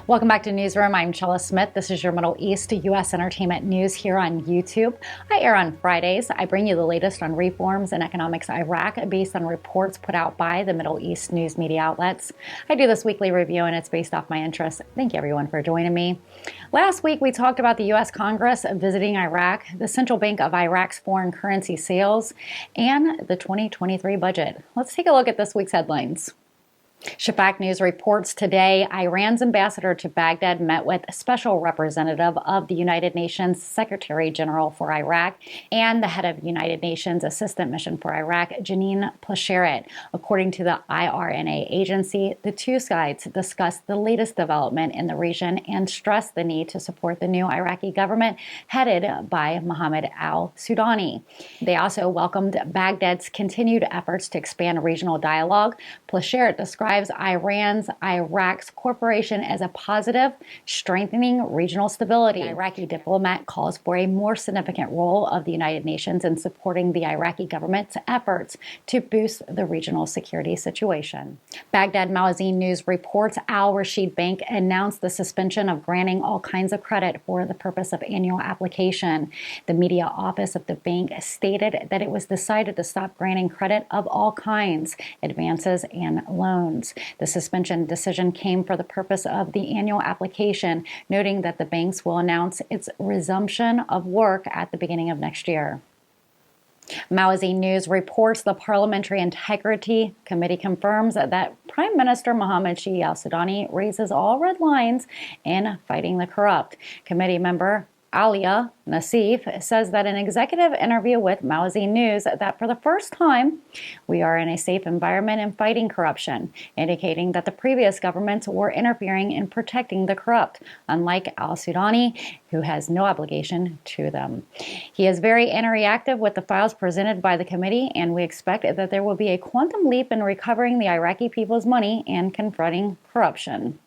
Welcome back to Newsroom. I'm Chella Smith. This is your Middle East to U.S. entertainment news here on YouTube. I air on Fridays. I bring you the latest on reforms and economics Iraq based on reports put out by the Middle East news media outlets. I do this weekly review and it's based off my interests. Thank you everyone for joining me. Last week we talked about the U.S. Congress visiting Iraq, the Central Bank of Iraq's foreign currency sales, and the 2023 budget. Let's take a look at this week's headlines. Shafak News reports today Iran's ambassador to Baghdad met with a special representative of the United Nations Secretary General for Iraq and the head of United Nations Assistant Mission for Iraq, Janine Plasheret. According to the IRNA agency, the two sides discussed the latest development in the region and stressed the need to support the new Iraqi government headed by Mohammed al-Sudani. They also welcomed Baghdad's continued efforts to expand regional dialogue. Plasheret described Iran's Iraq's cooperation as a positive, strengthening regional stability. The Iraqi diplomat calls for a more significant role of the United Nations in supporting the Iraqi government's efforts to boost the regional security situation. Baghdad Magazine News reports Al Rashid Bank announced the suspension of granting all kinds of credit for the purpose of annual application. The media office of the bank stated that it was decided to stop granting credit of all kinds, advances, and loans. The suspension decision came for the purpose of the annual application, noting that the banks will announce its resumption of work at the beginning of next year. Magazine News reports the Parliamentary Integrity Committee confirms that Prime Minister Mohammed al-Sudani raises all red lines in fighting the corrupt. Committee member Alia Nassif says that in an executive interview with Magazine News that for the first time, we are in a safe environment in fighting corruption, indicating that the previous governments were interfering in protecting the corrupt, unlike al-Sudani, who has no obligation to them. He is very interactive with the files presented by the committee, and we expect that there will be a quantum leap in recovering the Iraqi people's money and confronting corruption.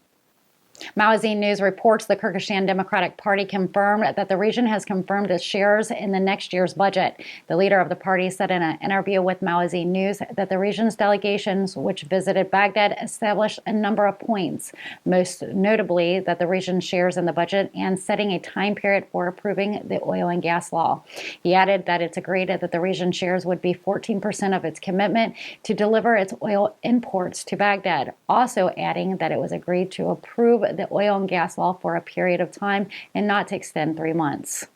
Magazine News reports the Kyrgyzstan Democratic Party confirmed that the region has confirmed its shares in the next year's budget. The leader of the party said in an interview with Magazine News that the region's delegations, which visited Baghdad, established a number of points, most notably that the region shares in the budget and setting a time period for approving the oil and gas law. He added that it's agreed that the region shares would be 14% of its commitment to deliver its oil imports to Baghdad, also adding that it was agreed to approve the oil and gas law for a period of time and not to extend 3 months.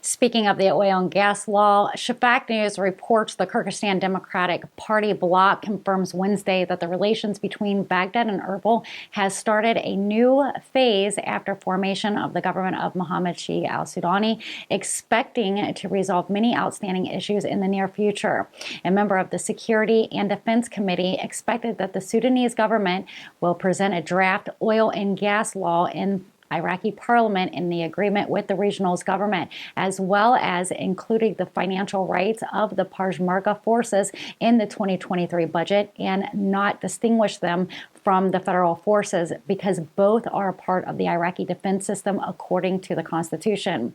Speaking of the oil and gas law, Shafak News reports the Kyrgyzstan Democratic Party bloc confirms Wednesday that the relations between Baghdad and Erbil has started a new phase after formation of the government of Mohammed al-Sudani, expecting to resolve many outstanding issues in the near future. A member of the Security and Defense Committee expected that the Sudanese government will present a draft oil and gas law in Iraqi parliament in the agreement with the regional's government, as well as including the financial rights of the Peshmerga forces in the 2023 budget and not distinguish them from the federal forces because both are a part of the Iraqi defense system according to the Constitution.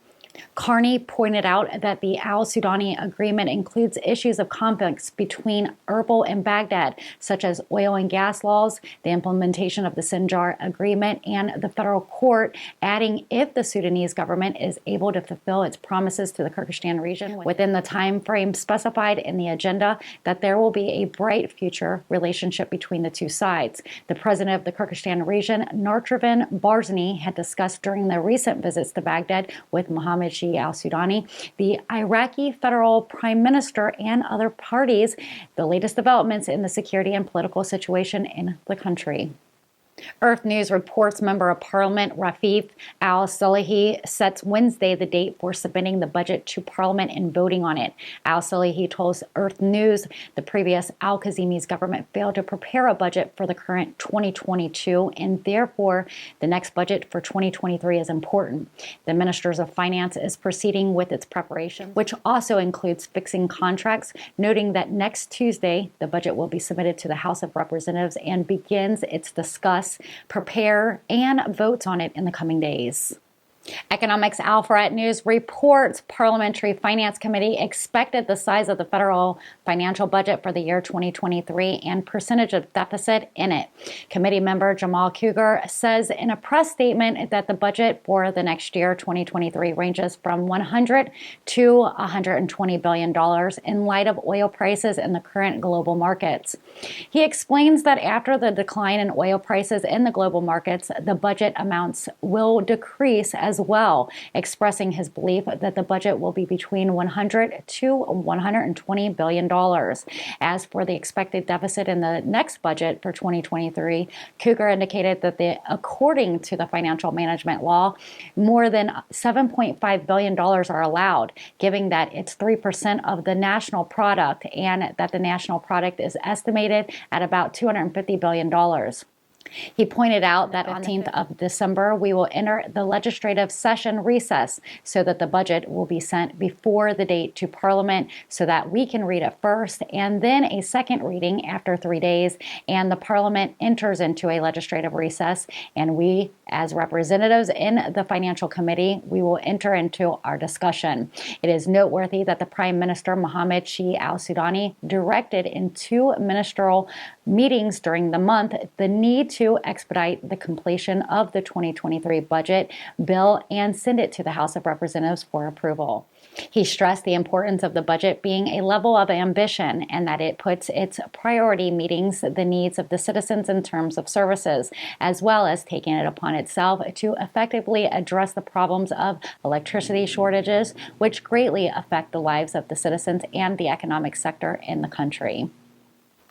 Carney pointed out that the al-Sudani agreement includes issues of conflicts between Erbil and Baghdad, such as oil and gas laws, the implementation of the Sinjar agreement, and the federal court, adding if the Sudanese government is able to fulfill its promises to the Kyrgyzstan region within the time frame specified in the agenda, that there will be a bright future relationship between the two sides. The president of the Kyrgyzstan region, Nartravin Barzani, had discussed during their recent visits to Baghdad with Mohammed al-Sudani, the Iraqi federal prime minister, and other parties, the latest developments in the security and political situation in the country. Earth News reports Member of Parliament Rafif al-Salehi sets Wednesday the date for submitting the budget to Parliament and voting on it. Al-Salehi told Earth News the previous al-Kazimi's government failed to prepare a budget for the current 2022, and therefore the next budget for 2023 is important. The Ministers of Finance is proceeding with its preparation, which also includes fixing contracts, noting that next Tuesday the budget will be submitted to the House of Representatives and begins its discussion, prepare, and votes on it in the coming days. Economics Alpha News reports Parliamentary Finance Committee expected the size of the federal financial budget for the year 2023 and percentage of deficit in it. Committee member Jamal Cougar says in a press statement that the budget for the next year, 2023, ranges from $100 to $120 billion in light of oil prices in the current global markets. He explains that after the decline in oil prices in the global markets, the budget amounts will decrease as well, expressing his belief that the budget will be between $100 to $120 billion. As for the expected deficit in the next budget for 2023, Cougar indicated that according to the financial management law, more than $7.5 billion are allowed, given that it's 3% of the national product and that the national product is estimated at about $250 billion. He pointed out that on the 15th of December, we will enter the legislative session recess so that the budget will be sent before the date to Parliament so that we can read it first and then a second reading after 3 days, and the Parliament enters into a legislative recess, and we, as representatives in the Financial Committee, we will enter into our discussion. It is noteworthy that the Prime Minister Mohammed Shia al-Sudani directed in 2 ministerial meetings during the month the need to expedite the completion of the 2023 budget bill and send it to the House of Representatives for approval. He stressed the importance of the budget being a level of ambition and that it puts its priority meetings the needs of the citizens in terms of services, as well as taking it upon itself to effectively address the problems of electricity shortages, which greatly affect the lives of the citizens and the economic sector in the country.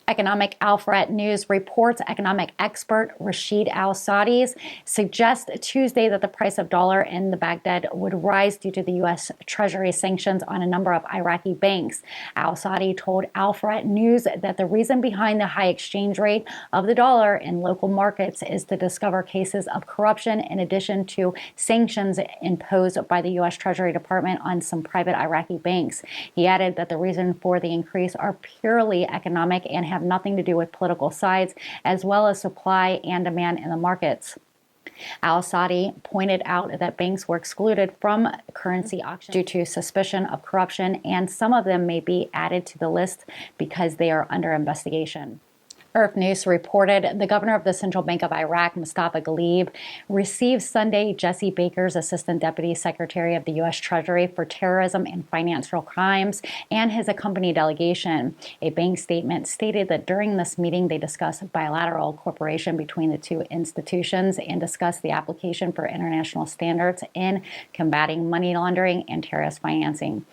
Economic Alpha News reports economic expert Rashid Al-Saudis suggests Tuesday that the price of dollar in the Baghdad would rise due to the U.S. Treasury sanctions on a number of Iraqi banks. Al-Saudi told Alpha News that the reason behind the high exchange rate of the dollar in local markets is to discover cases of corruption in addition to sanctions imposed by the U.S. Treasury Department on some private Iraqi banks. He added that the reason for the increase are purely economic and have nothing to do with political sides, as well as supply and demand in the markets. Al-Saudi pointed out that banks were excluded from currency auctions due to suspicion of corruption, and some of them may be added to the list because they are under investigation. Earth News reported the governor of the Central Bank of Iraq, Mustafa Ghalib, received Sunday Jesse Baker's Assistant Deputy Secretary of the U.S. Treasury for Terrorism and Financial Crimes and his accompanying delegation. A bank statement stated that during this meeting they discussed bilateral cooperation between the two institutions and discussed the application for international standards in combating money laundering and terrorist financing.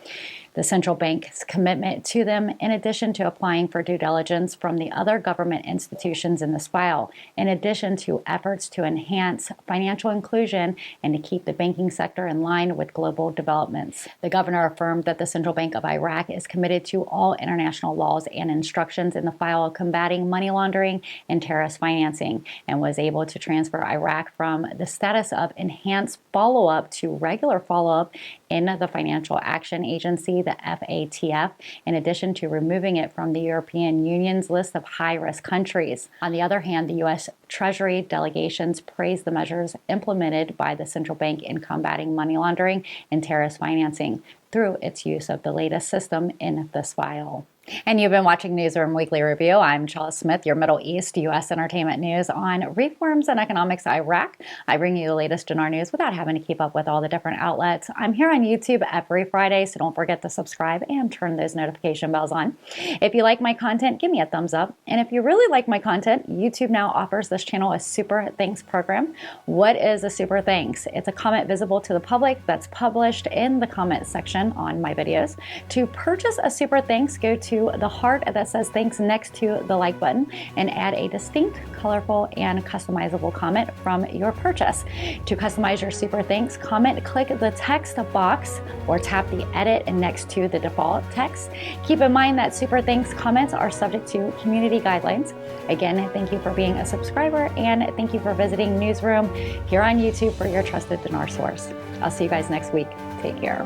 The central bank's commitment to them, in addition to applying for due diligence from the other government institutions in this file, in addition to efforts to enhance financial inclusion and to keep the banking sector in line with global developments. The governor affirmed that the Central Bank of Iraq is committed to all international laws and instructions in the file of combating money laundering and terrorist financing, and was able to transfer Iraq from the status of enhanced follow-up to regular follow-up in the Financial Action Agency, the FATF, in addition to removing it from the European Union's list of high-risk countries. On the other hand, the U.S. Treasury delegations praised the measures implemented by the central bank in combating money laundering and terrorist financing through its use of the latest system in this file. And you've been watching Newsroom Weekly Review. I'm Chella Smith, your Middle East U.S. entertainment news on reforms and economics Iraq. I bring you the latest Dinar news without having to keep up with all the different outlets. I'm here on YouTube every Friday, so don't forget to subscribe and turn those notification bells on. If you like my content, give me a thumbs up. And if you really like my content, YouTube now offers this channel a Super Thanks program. What is a Super Thanks? It's a comment visible to the public that's published in the comment section on my videos. To purchase a Super Thanks, go to the heart that says thanks next to the like button and add a distinct, colorful, and customizable comment from your purchase. To customize your Super Thanks comment, click the text box or tap the edit next to the default text. Keep in mind that Super Thanks comments are subject to community guidelines. Again, thank you for being a subscriber, and thank you for visiting Newsroom here on YouTube for your trusted Dinar source. I'll see you guys next week. Take care.